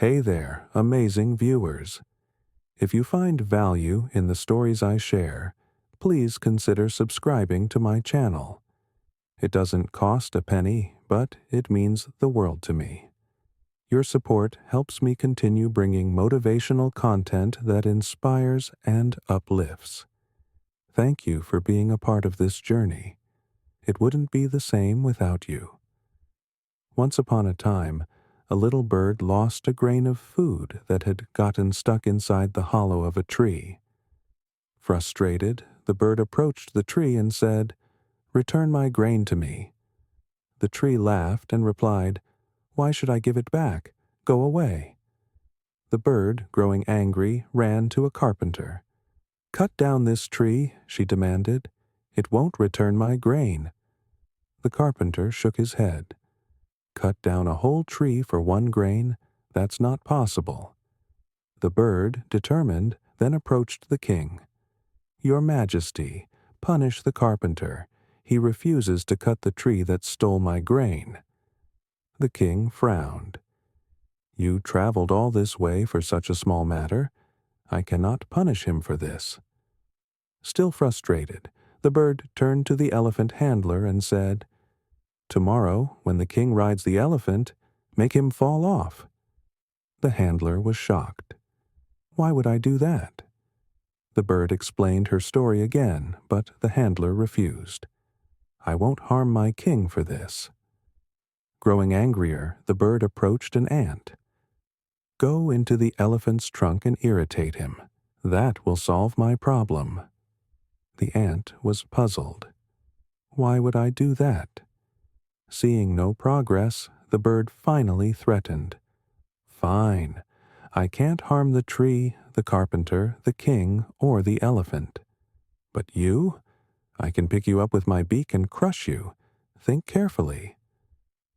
Hey there, amazing viewers. If you find value in the stories I share, please consider subscribing to my channel. It doesn't cost a penny, but it means the world to me. Your support helps me continue bringing motivational content that inspires and uplifts. Thank you for being a part of this journey. It wouldn't be the same without you. Once upon a time, a little bird lost a grain of food that had gotten stuck inside the hollow of a tree. Frustrated, the bird approached the tree and said, "Return my grain to me." The tree laughed and replied, "Why should I give it back? Go away." The bird, growing angry, ran to a carpenter. "Cut down this tree," she demanded. "It won't return my grain." The carpenter shook his head. "Cut down a whole tree for one grain? That's not possible." The bird, determined, then approached the king. "Your Majesty, punish the carpenter. He refuses to cut the tree that stole my grain." The king frowned. "You traveled all this way for such a small matter. I cannot punish him for this." Still frustrated, the bird turned to the elephant handler and said, "Tomorrow, when the king rides the elephant, make him fall off." The handler was shocked. "Why would I do that?" The bird explained her story again, but the handler refused. "I won't harm my king for this." Growing angrier, the bird approached an ant. "Go into the elephant's trunk and irritate him. That will solve my problem." The ant was puzzled. "Why would I do that?" Seeing no progress, the bird finally threatened. "Fine. I can't harm the tree, the carpenter, the king, or the elephant. But you? I can pick you up with my beak and crush you. Think carefully."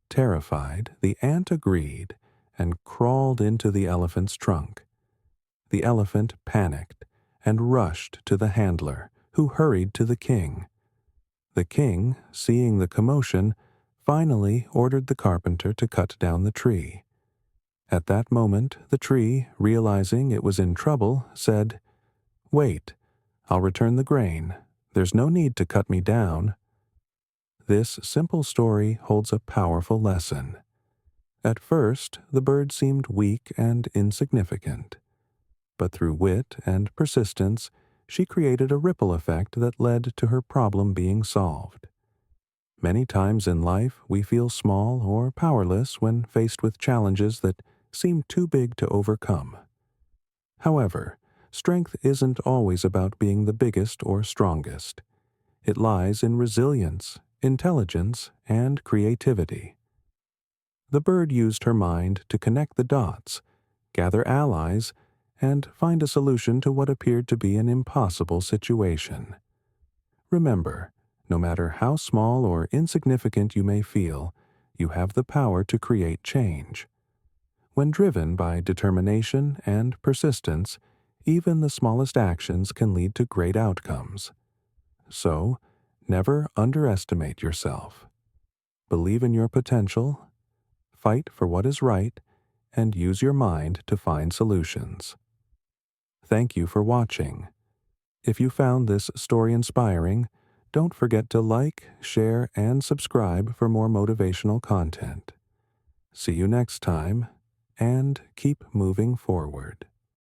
Terrified, the ant agreed and crawled into the elephant's trunk. The elephant panicked and rushed to the handler, who hurried to the king. The king, seeing the commotion, finally ordered the carpenter to cut down the tree. At that moment, the tree, realizing it was in trouble, said, "Wait, I'll return the grain. There's no need to cut me down." This simple story holds a powerful lesson. At first, the bird seemed weak and insignificant. But through wit and persistence, she created a ripple effect that led to her problem being solved. Many times in life, we feel small or powerless when faced with challenges that seem too big to overcome. However, strength isn't always about being the biggest or strongest. It lies in resilience, intelligence, and creativity. The bird used her mind to connect the dots, gather allies, and find a solution to what appeared to be an impossible situation. Remember, no matter how small or insignificant you may feel, you have the power to create change. When driven by determination and persistence, even the smallest actions can lead to great outcomes. So, never underestimate yourself. Believe in your potential, fight for what is right, and use your mind to find solutions. Thank you for watching. If you found this story inspiring, don't forget to like, share, and subscribe for more motivational content. See you next time, and keep moving forward.